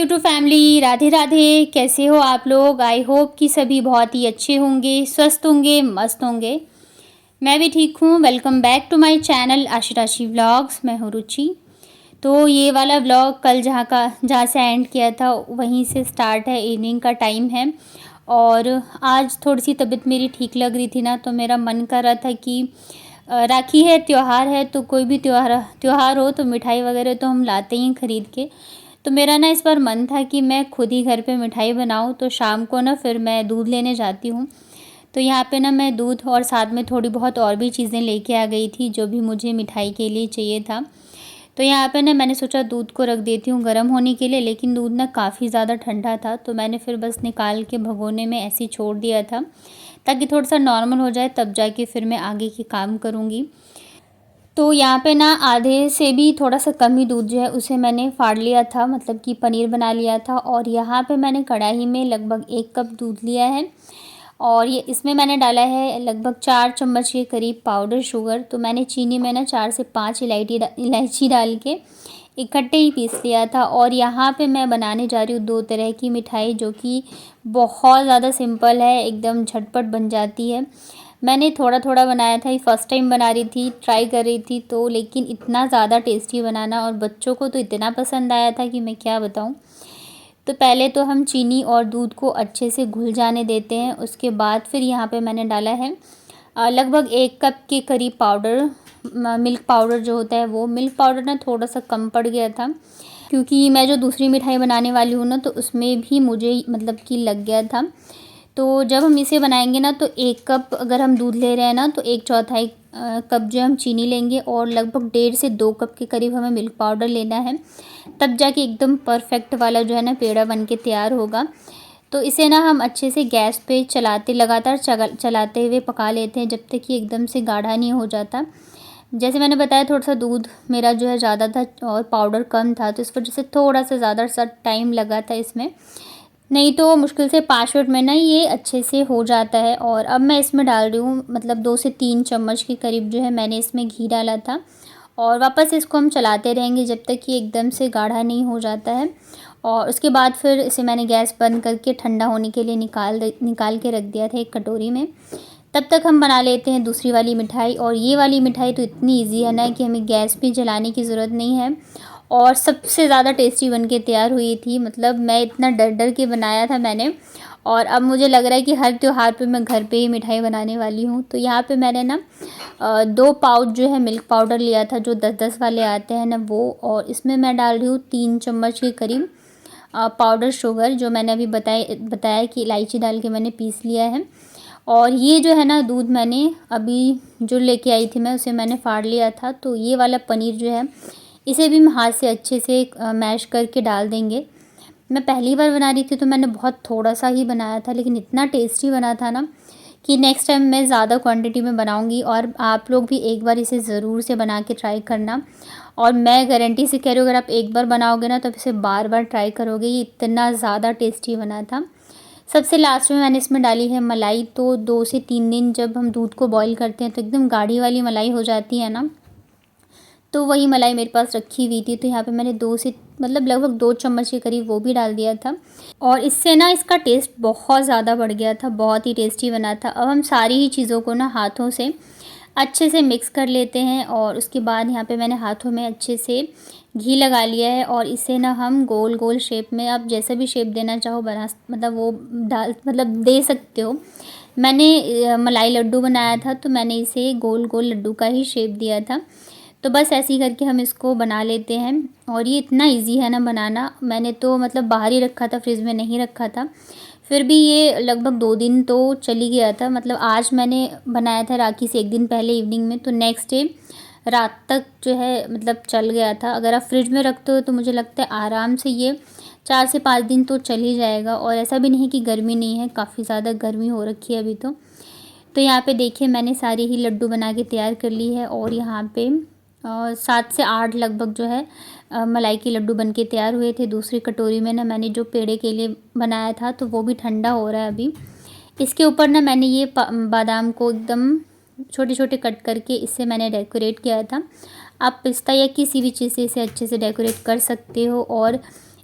YouTube family, Radhe Radhe. कैसे हो आप लोग? आई होप कि सभी बहुत ही अच्छे होंगे, स्वस्थ होंगे, मस्त होंगे। मैं भी ठीक हूँ। Welcome back to my channel Aashirashi vlogs. मैं हूँ रुचि। तो ये वाला व्लॉग कल जहाँ से एंड किया था वहीं से स्टार्ट है। इवनिंग का टाइम है और आज थोड़ी सी तबीयत मेरी ठीक लग रही थी ना, तो मेरा मन कर रहा था कि राखी है, त्यौहार है, तो कोई भी त्यौहार हो तो मिठाई वगैरह तो हम लाते ही हैं ख़रीद के। तो मेरा ना इस बार मन था कि मैं खुद ही घर पे मिठाई बनाऊं। तो शाम को ना फिर मैं दूध लेने जाती हूँ। तो यहाँ पे ना मैं दूध और साथ में थोड़ी बहुत और भी चीज़ें लेके आ गई थी जो भी मुझे मिठाई के लिए चाहिए था। तो यहाँ पे ना मैंने सोचा दूध को रख देती हूँ गर्म होने के लिए, लेकिन दूध ना काफ़ी ज़्यादा ठंडा था। तो मैंने फिर बस निकाल के भगोने में ऐसे ही छोड़ दिया था ताकि थोड़ा सा नॉर्मल हो जाए, तब जाके फिर मैं आगे के काम करूँगी। तो यहाँ पे ना आधे से भी थोड़ा सा कम ही दूध जो है उसे मैंने फाड़ लिया था, मतलब कि पनीर बना लिया था। और यहाँ पे मैंने कढ़ाई में लगभग 1 कप दूध लिया है और ये इसमें मैंने डाला है लगभग 4 चम्मच के करीब पाउडर शुगर। तो मैंने चीनी में ना 4 से 5 इलायची डाल के इकट्ठे ही पीस लिया था। और यहाँ पे मैं बनाने जा रही हूँ 2 तरह की मिठाई जो कि बहुत ज़्यादा सिंपल है, एकदम झटपट बन जाती है। मैंने थोड़ा थोड़ा बनाया था, ये फर्स्ट टाइम बना रही थी, ट्राई कर रही थी, तो लेकिन इतना ज़्यादा टेस्टी बनाना और बच्चों को तो इतना पसंद आया था कि मैं क्या बताऊँ। तो पहले तो हम चीनी और दूध को अच्छे से घुल जाने देते हैं। उसके बाद फिर यहाँ पे मैंने डाला है लगभग 1 कप के करीब पाउडर, मिल्क पाउडर जो होता है वो। मिल्क पाउडर ना थोड़ा सा कम पड़ गया था क्योंकि मैं जो दूसरी मिठाई बनाने वाली हूँ ना, तो उसमें भी मुझे मतलब कि लग गया था। तो जब हम इसे बनाएंगे ना, तो 1 कप अगर हम दूध ले रहे हैं ना, तो 1/4 कप जो हम चीनी लेंगे और लगभग 1.5 से 2 कप के करीब हमें मिल्क पाउडर लेना है। तब जाके एकदम परफेक्ट वाला जो है ना पेड़ा बन के तैयार होगा। तो इसे ना हम अच्छे से गैस पे लगातार चलाते हुए पका लेते हैं जब तक कि एकदम से गाढ़ा नहीं हो जाता। जैसे मैंने बताया थोड़ा सा दूध मेरा जो है ज़्यादा था और पाउडर कम था, तो इस वजह से थोड़ा सा ज़्यादा सा टाइम लगा था इसमें। नहीं तो मुश्किल से 5 मिनट में ना ये अच्छे से हो जाता है। और अब मैं इसमें डाल रही हूँ मतलब 2 से 3 चम्मच के करीब जो है मैंने इसमें घी डाला था। और वापस इसको हम चलाते रहेंगे जब तक कि एकदम से गाढ़ा नहीं हो जाता है। और उसके बाद फिर इसे मैंने गैस बंद करके ठंडा होने के लिए निकाल के रख दिया था एक कटोरी में। तब तक हम बना लेते हैं दूसरी वाली मिठाई। और ये वाली मिठाई तो इतनी इजी है ना कि हमें गैस भी जलाने की ज़रूरत नहीं है और सबसे ज़्यादा टेस्टी बन के तैयार हुई थी। मतलब मैं इतना डर डर के बनाया था मैंने, और अब मुझे लग रहा है कि हर त्योहार पे मैं घर पे ही मिठाई बनाने वाली हूँ। तो यहाँ पे मैंने ना 2 पाउच जो है मिल्क पाउडर लिया था, जो 10-10 वाले आते हैं ना वो। और इसमें मैं डाल रही हूँ 3 चम्मच के करीब पाउडर शुगर, जो मैंने अभी बताया कि इलायची डाल के मैंने पीस लिया है। और ये जो है ना दूध मैंने अभी जो लेके आई थी मैं, उसे मैंने फाड़ लिया था। तो ये वाला पनीर जो है इसे भी हम हाथ से अच्छे से मैश करके डाल देंगे। मैं पहली बार बना रही थी तो मैंने बहुत थोड़ा सा ही बनाया था, लेकिन इतना टेस्टी बना था ना कि नेक्स्ट टाइम मैं ज़्यादा क्वांटिटी में बनाऊंगी। और आप लोग भी एक बार इसे ज़रूर से बना के ट्राई करना। और मैं गारंटी से कह रही हूँ, अगर आप एक बार बनाओगे ना तो इसे बार बार ट्राई करोगे। ये इतना ज़्यादा टेस्टी बना था। सबसे लास्ट में मैंने इसमें डाली है मलाई। तो 2 से 3 दिन जब हम दूध को बॉईल करते हैं तो एकदम गाढ़ी वाली मलाई हो जाती है ना, तो वही मलाई मेरे पास रखी हुई थी। तो यहाँ पे मैंने 2 से मतलब लगभग 2 चम्मच के करीब वो भी डाल दिया था। और इससे ना इसका टेस्ट बहुत ज़्यादा बढ़ गया था, बहुत ही टेस्टी बना था। अब हम सारी ही चीज़ों को ना हाथों से अच्छे से मिक्स कर लेते हैं। और उसके बाद यहाँ पे मैंने हाथों में अच्छे से घी लगा लिया है और इसे ना हम गोल गोल शेप में, आप जैसा भी शेप देना चाहो बना मतलब वो दे सकते हो। मैंने मलाई लड्डू बनाया था तो मैंने इसे गोल गोल लड्डू का ही शेप दिया था। तो बस ऐसे ही करके हम इसको बना लेते हैं। और ये इतना इजी है ना बनाना। मैंने तो मतलब बाहर ही रखा था, फ्रिज में नहीं रखा था, फिर भी ये लगभग 2 दिन तो चल ही गया था। मतलब आज मैंने बनाया था राखी से 1 दिन पहले इवनिंग में, तो नेक्स्ट डे रात तक जो है मतलब चल गया था। अगर आप फ्रिज में रखते हो तो मुझे लगता है आराम से ये 4 से 5 दिन तो चल ही जाएगा। और ऐसा भी नहीं कि गर्मी नहीं है, काफ़ी ज़्यादा गर्मी हो रखी है अभी तो। तो यहाँ पे देखिए मैंने सारे ही लड्डू बना के तैयार कर ली है। और यहाँ पे 7 से 8 लगभग जो है मलाई के लड्डू बन के तैयार हुए थे। दूसरी कटोरी में ना मैंने जो पेड़े के लिए बनाया था तो वो भी ठंडा हो रहा है अभी। इसके ऊपर ना मैंने ये बादाम को एकदम छोटे छोटे कट करके इससे मैंने डेकोरेट किया था। आप पिस्ता या किसी भी चीज़ से इसे अच्छे से डेकोरेट कर सकते हो। और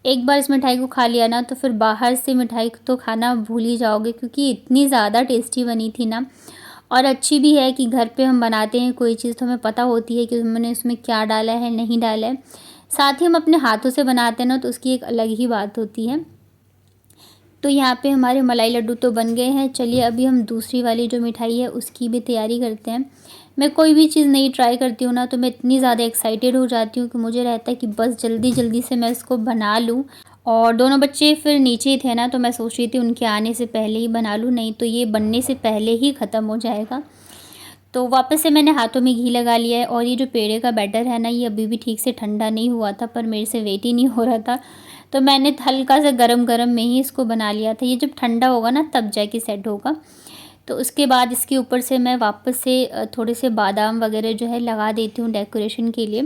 एक बार इस मिठाई को खा लिया ना तो फिर बाहर से मिठाई तो खाना भूल ही जाओगे, क्योंकि इतनी ज़्यादा टेस्टी बनी थी ना। और अच्छी भी है कि घर पे हम बनाते हैं कोई चीज़ तो हमें पता होती है कि हमने उसमें क्या डाला है, नहीं डाला है। साथ ही हम अपने हाथों से बनाते हैं ना तो उसकी एक अलग ही बात होती है। तो यहाँ पे हमारे मलाई लड्डू तो बन गए हैं। चलिए अभी हम दूसरी वाली जो मिठाई है उसकी भी तैयारी करते हैं। मैं कोई भी चीज़ नई ट्राई करती हूँ ना तो मैं इतनी ज़्यादा एक्साइटेड हो जाती हूँ कि मुझे रहता है कि बस जल्दी जल्दी से मैं इसको बना लूँ। और दोनों बच्चे फिर नीचे ही थे ना, तो मैं सोच रही थी उनके आने से पहले ही बना लूँ, नहीं तो ये बनने से पहले ही ख़त्म हो जाएगा। तो वापस से मैंने हाथों में घी लगा लिया है। और ये जो पेड़े का बैटर है ना, ये अभी भी ठीक से ठंडा नहीं हुआ था, पर मेरे से वेट ही नहीं हो रहा था, तो मैंने हल्का सा गरम गरम में ही इसको बना लिया था। ये जब ठंडा होगा ना तब जाके सेट होगा। तो उसके बाद इसके ऊपर से मैं वापस से थोड़े से बादाम वगैरह जो है लगा देती हूँ डेकोरेशन के लिए।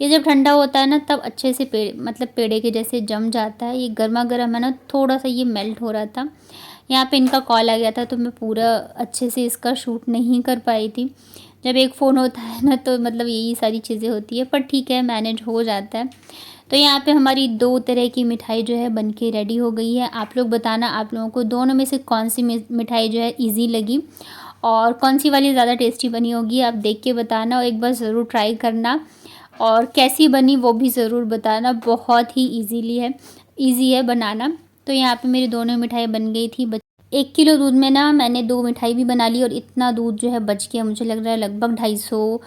ये जब ठंडा होता है ना तब अच्छे से मतलब पेड़े के जैसे जम जाता है। ये गर्मा गर्म है ना, थोड़ा सा ये मेल्ट हो रहा था। यहाँ पे इनका कॉल आ गया था तो मैं पूरा अच्छे से इसका शूट नहीं कर पाई थी। जब एक फ़ोन होता है ना तो मतलब यही सारी चीज़ें होती है, पर ठीक है मैनेज हो जाता है। तो यहाँ पे हमारी 2 तरह की मिठाई जो है बनके रेडी हो गई है। आप लोग बताना आप लोगों को दोनों में से कौन सी मिठाई जो है ईज़ी लगी और कौन सी वाली ज़्यादा टेस्टी बनी होगी। आप देख के बताना और एक बार ज़रूर ट्राई करना, और कैसी बनी वो भी ज़रूर बताना। बहुत ही ईज़ी है बनाना। तो यहाँ पे मेरी दोनों मिठाई बन गई थी। 1 किलो दूध में ना मैंने 2 मिठाई भी बना ली, और इतना दूध जो है बच गया। मुझे लग रहा है लगभग 250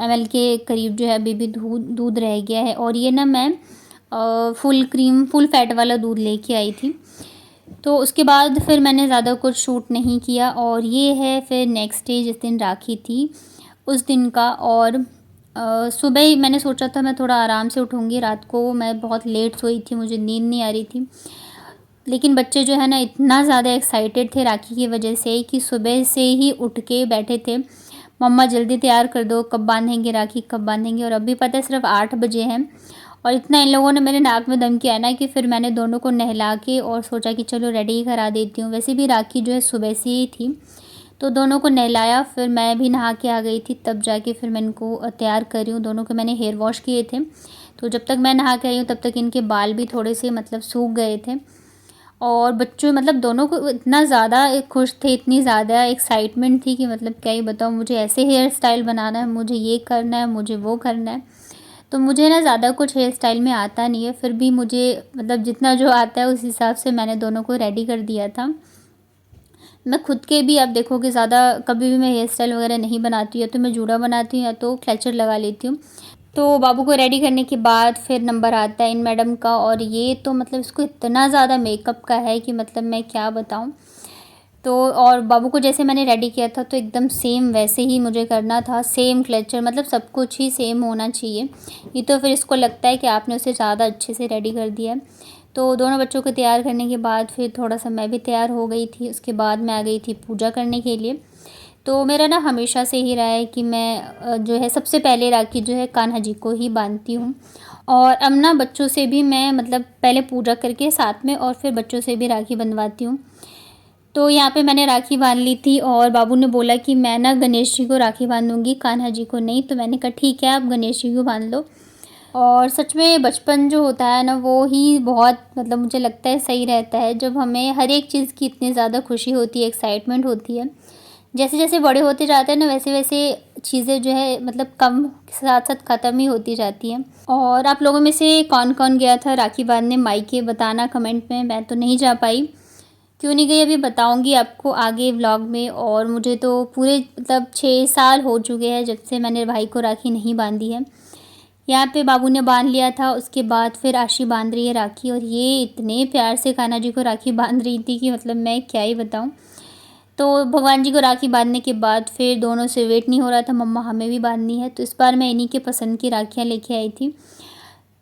ml के करीब जो है अभी भी दूध रह गया है। और ये ना मैं फुल फैट वाला दूध लेके आई थी। तो उसके बाद फिर मैंने ज़्यादा कुछ शूट नहीं किया। और ये है फिर नेक्स्ट डे जिस दिन राखी थी उस दिन का। और सुबह ही मैंने सोचा था मैं थोड़ा आराम से उठूँगी। रात को मैं बहुत लेट सोई थी, मुझे नींद नहीं आ रही थी। लेकिन बच्चे जो है ना इतना ज़्यादा एक्साइटेड थे राखी की वजह से कि सुबह से ही उठ के बैठे थे, मम्मा जल्दी तैयार कर दो, कब बांधेंगे राखी, कब बांधेंगे। और अभी पता है सिर्फ 8 बजे हैं, और इतना इन लोगों ने मेरे नाक में दम किया ना कि फिर मैंने दोनों को नहला के और सोचा कि चलो रेडी ही करा देती हूँ। वैसे भी राखी जो है सुबह से ही थी, तो दोनों को नहलाया, फिर मैं भी नहा के आ गई थी, तब जाके फिर मैं इनको तैयार कर रही हूँ। दोनों को मैंने हेयर वॉश किए थे, तो जब तक मैं नहा के आई हूँ तब तक इनके बाल भी थोड़े से मतलब सूख गए थे। और बच्चों मतलब दोनों को इतना ज़्यादा खुश थे, इतनी ज़्यादा एक्साइटमेंट थी कि मतलब क्या ही बताऊँ। मुझे ऐसे हेयर स्टाइल बनाना है, मुझे ये करना है, मुझे वो करना है। तो मुझे ना ज़्यादा कुछ हेयर स्टाइल में आता नहीं है, फिर भी मुझे मतलब जितना जो आता है उस हिसाब से मैंने दोनों को रेडी कर दिया था। मैं खुद के भी आप देखोगे ज़्यादा कभी भी मैं हेयर स्टाइल वगैरह नहीं बनाती हूँ, या तो मैं जूड़ा बनाती हूँ या तो क्लचर लगा लेती हूँ। तो बाबू को रेडी करने के बाद फिर नंबर आता है इन मैडम का, और ये तो मतलब इसको इतना ज़्यादा मेकअप का है कि मतलब मैं क्या बताऊँ। तो और बाबू को जैसे मैंने रेडी किया था तो एकदम सेम वैसे ही मुझे करना था, सेम क्लचर, मतलब सब कुछ ही सेम होना चाहिए। ये तो फिर इसको लगता है कि आपने उसे ज़्यादा अच्छे से रेडी कर दिया है। तो दोनों बच्चों को तैयार करने के बाद फिर थोड़ा सा मैं भी तैयार हो गई थी। उसके बाद मैं आ गई थी पूजा करने के लिए। तो मेरा ना हमेशा से ही रहा है कि मैं जो है सबसे पहले राखी जो है कान्हा जी को ही बांधती हूँ। और अब ना बच्चों से भी मैं मतलब पहले पूजा करके साथ में और फिर बच्चों से भी राखी बंधवाती हूँ। तो यहाँ पे मैंने राखी बांध ली थी, और बाबू ने बोला कि मैं ना गणेश जी को राखी बांधूंगी, कान्हा जी को नहीं। तो मैंने कहा ठीक है आप गणेश जी को बांध लो। और सच में बचपन जो होता है ना वो ही बहुत मतलब मुझे लगता है सही रहता है, जब हमें हर एक चीज़ की इतनी ज़्यादा खुशी होती है, एक्साइटमेंट होती है। जैसे जैसे बड़े होते जाते हैं ना वैसे वैसे चीज़ें जो है मतलब कम साथ साथ ख़त्म ही होती जाती हैं। और आप लोगों में से कौन कौन गया था राखी बांधने मायके, बताना कमेंट में। मैं तो नहीं जा पाई, क्यों नहीं गई अभी बताऊंगी आपको आगे व्लॉग में। और मुझे तो पूरे मतलब 6 साल हो चुके हैं जब से मैंने भाई को राखी नहीं बांधी है। यहाँ पे बाबू ने बांध लिया था, उसके बाद फिर आशी बांध रही है राखी, और ये इतने प्यार से कान्हा जी को राखी बांध रही थी कि मतलब मैं क्या ही बताऊँ। तो भगवान जी को राखी बांधने के बाद फिर दोनों से वेट नहीं हो रहा था, मम्मा हमें भी बांधनी है। तो इस बार मैं इन्हीं के पसंद की राखियाँ लेके आई थी।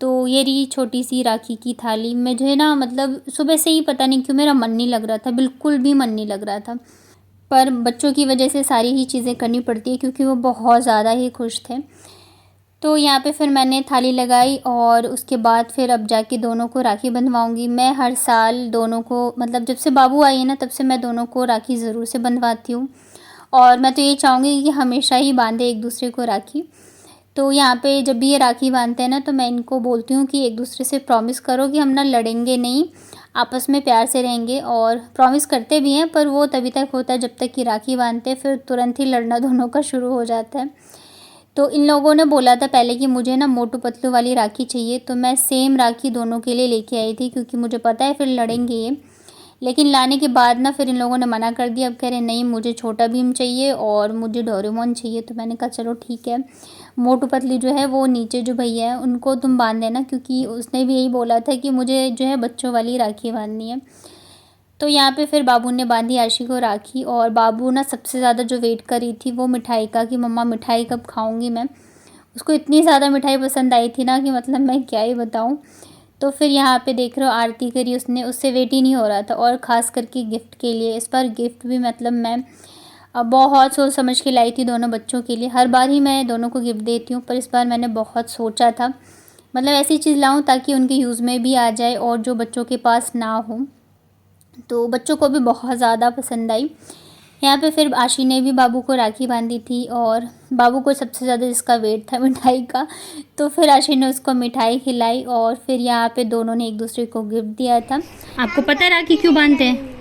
तो ये रही छोटी सी राखी की थाली। मुझे ना मतलब सुबह से ही पता नहीं क्यों मेरा मन नहीं लग रहा था, बिल्कुल भी मन नहीं लग रहा था, पर बच्चों की वजह से सारी ही चीज़ें करनी पड़ती है क्योंकि वो बहुत ज़्यादा ही खुश थे। तो यहाँ पे फिर मैंने थाली लगाई, और उसके बाद फिर अब जाके दोनों को राखी बंधवाऊँगी। मैं हर साल दोनों को मतलब जब से बाबू आई है ना तब से मैं दोनों को राखी ज़रूर से बंधवाती हूँ, और मैं तो ये चाहूँगी कि हमेशा ही बांधे एक दूसरे को राखी। तो यहाँ पे जब भी ये राखी बांधते हैं ना, तो मैं इनको बोलती हूँ कि एक दूसरे से प्रॉमिस करो कि हम ना लड़ेंगे नहीं, आपस में प्यार से रहेंगे। और प्रॉमिस करते भी हैं, पर वो तभी तक होता है जब तक कि राखी बांधते हैं, फिर तुरंत ही लड़ना दोनों का शुरू हो जाता है। तो इन लोगों ने बोला था पहले कि मुझे ना मोटू पतलू वाली राखी चाहिए, तो मैं सेम राखी दोनों के लिए लेके आई थी, क्योंकि मुझे पता है फिर लड़ेंगे ये। लेकिन लाने के बाद ना फिर इन लोगों ने मना कर दिया। अब कह रहे नहीं, मुझे छोटा भीम चाहिए और मुझे डोरेमोन चाहिए। तो मैंने कहा चलो ठीक है, मोटू पतलू जो है वो नीचे जो भैया है उनको तुम बांध देना, क्योंकि उसने भी यही बोला था कि मुझे जो है बच्चों वाली राखी बांधनी है। तो यहाँ पे फिर बाबू ने बांधी आशी को राखी। और बाबू ना सबसे ज़्यादा जो वेट कर रही थी वो मिठाई का, कि मम्मा मिठाई कब खाऊंगी मैं। उसको इतनी ज़्यादा मिठाई पसंद आई थी ना कि मतलब मैं क्या ही बताऊँ। तो फिर यहाँ पे देख रहे हो आरती करी उसने, उससे वेट ही नहीं हो रहा था। और ख़ास करके गिफ्ट के लिए, इस बार गिफ्ट भी मतलब मैं बहुत सोच समझ के लाई थी दोनों बच्चों के लिए। हर बार ही मैं दोनों को गिफ्ट देती हूँ, पर इस बार मैंने बहुत सोचा था, मतलब ऐसी चीज़ लाऊं ताकि उनके यूज़ में भी आ जाए और जो बच्चों के पास ना हो। तो बच्चों को भी बहुत ज़्यादा पसंद आई। यहाँ पे फिर आशी ने भी बाबू को राखी बांधी थी, और बाबू को सबसे ज़्यादा जिसका वेट था मिठाई का, तो फिर आशी ने उसको मिठाई खिलाई। और फिर यहाँ पे दोनों ने एक दूसरे को गिफ्ट दिया था। आपको पता है राखी क्यों बांधते हैं?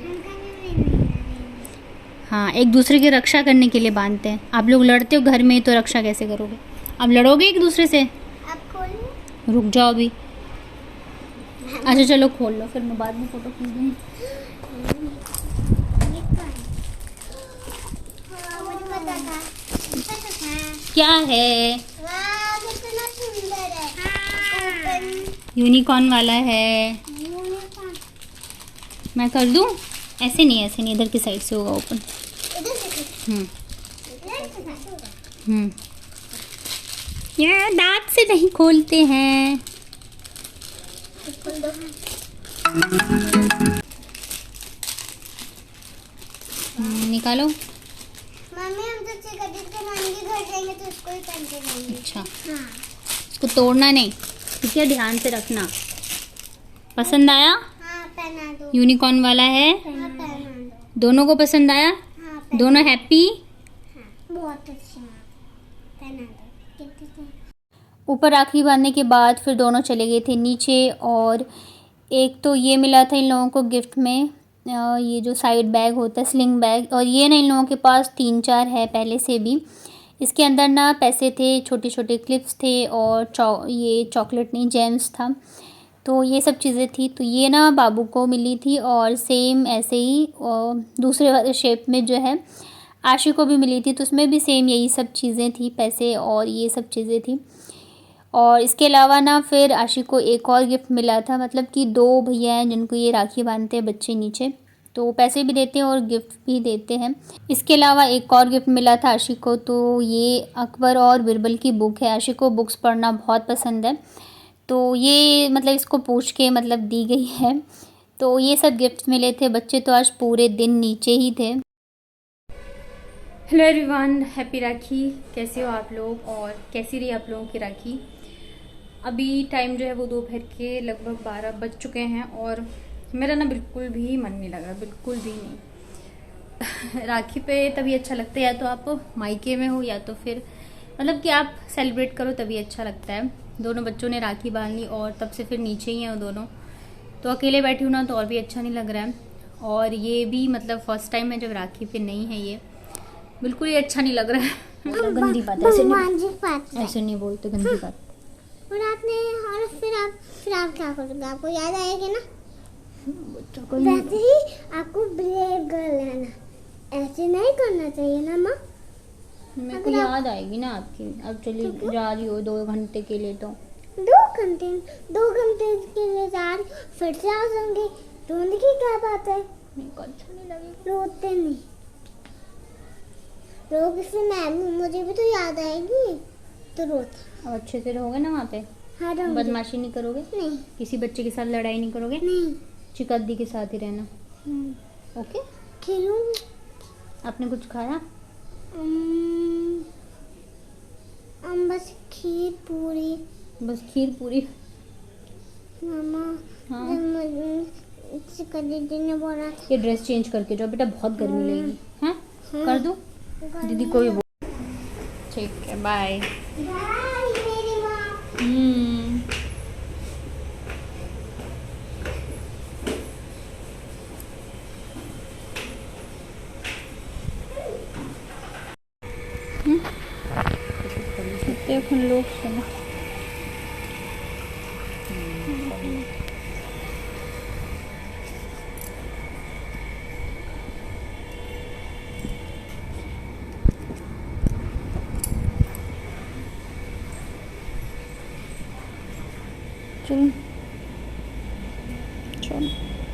हाँ, एक दूसरे की रक्षा करने के लिए बांधते हैं। आप लोग लड़ते हो घर में, तो रक्षा कैसे करोगे? आप लड़ोगे एक दूसरे से? रुक जाओ अभी। अच्छा चलो खोल लो, फिर मैं बाद में फ़ोटो खींच दूँगी। क्या है? यूनिकॉर्न वाला है। मैं कर दूँ? ऐसे नहीं, ऐसे नहीं, इधर की साइड से होगा ओपन। ये दांत से नहीं खोलते हैं। निकालो। मम्मी हम तो चिकन के नानी के घर जाएंगे तो इसको ही पहन के जाएंगे। अच्छा हाँ। इसको तोड़ना नहीं, ठीक है? ध्यान से रखना। पसंद आया? हाँ पहना दो। यूनिकॉर्न वाला है। हाँ पहना दो। दोनों को पसंद आया? हाँ पहना दोनों हैप्पी? हाँ बहुत अच्छा। पहना दो। कितने ऊपर राखी बांधने के बाद फिर दोनों चले गए थे नीचे। और एक तो ये मिला था इन लोगों को गिफ्ट में, ये जो साइड बैग होता है, स्लिंग बैग। और ये ना इन लोगों के पास 3-4 है पहले से भी। इसके अंदर ना पैसे थे, छोटे छोटे क्लिप्स थे, और ये चॉकलेट नहीं, जेम्स था। तो ये सब चीज़ें थी। तो ये ना बाबू को मिली थी, और सेम ऐसे ही दूसरे वाले शेप में जो है आशी को भी मिली थी। तो उसमें भी सेम यही सब चीज़ें थी, पैसे और ये सब चीज़ें थी। और इसके अलावा ना फिर आशी को एक और गिफ्ट मिला था, मतलब कि 2 भैया हैं जिनको ये राखी बांधते हैं बच्चे नीचे, तो पैसे भी देते हैं और गिफ्ट भी देते हैं। इसके अलावा एक और गिफ्ट मिला था आशी को, तो ये अकबर और बिरबल की बुक है। आशी को बुक्स पढ़ना बहुत पसंद है, तो ये मतलब इसको पूछ के मतलब दी गई है। तो ये सब गिफ्ट्स मिले थे। बच्चे तो आज पूरे दिन नीचे ही थे। हेलो एवरीवन, हैप्पी राखी। कैसे हो आप लोग और कैसी रही आप लोगों की राखी? अभी टाइम जो है वो दोपहर के लगभग 12 बज चुके हैं, और मेरा ना बिल्कुल भी मन नहीं लग रहा, बिल्कुल भी नहीं। राखी पे तभी अच्छा लगता है या तो आप मायके में हो, या तो फिर मतलब कि आप सेलिब्रेट करो तभी अच्छा लगता है। दोनों बच्चों ने राखी बांध ली और तब से फिर नीचे ही हैं वो दोनों। तो अकेले बैठी हूँ ना, तो और भी अच्छा नहीं लग रहा है। और ये भी मतलब फर्स्ट टाइम है जब राखी पे नहीं है, ये बिल्कुल ही अच्छा नहीं लग रहा है। गंदी बात ऐसे नहीं बोलते, गंदी बात। और आपने और फिर आप क्या करोगे? आपको याद आएगी ना वैसे ही आपको ब्रेव कर लेना, ऐसे नहीं करना चाहिए ना माँ। मेरे को याद आएगी ना आपकी। अब चली जा रही हो 2 घंटे के लिए, तो 2 घंटे के लिए जा रही, फिर से आ जाऊंगी। रोने की क्या बात है? मेरे को अच्छा नहीं लगेगा। रोते नहीं, रोगे फिर मैं मुझे भी तो याद आएगी, तो रोते। अब अच्छे से रहोगे ना वहाँ पे? हाँ रहूंगी। बदमाशी नहीं करोगे? नहीं। किसी बच्चे के साथ लड़ाई नहीं करोगे? नहीं। चिकद्दी के साथ ही रहना। ओके। खेलूंगी। आपने कुछ खाया? बस खीर पूरी। बस खीर पूरी? मामा हाँ। दीदी ने बोला था ये ड्रेस चेंज करके जाओ बेटा, बहुत गर्मी लगेगी। हाँ कर दूँ? दीदी को भी बोल। ठीक है, बाय। देखो लोग सुनो। चलो चलो।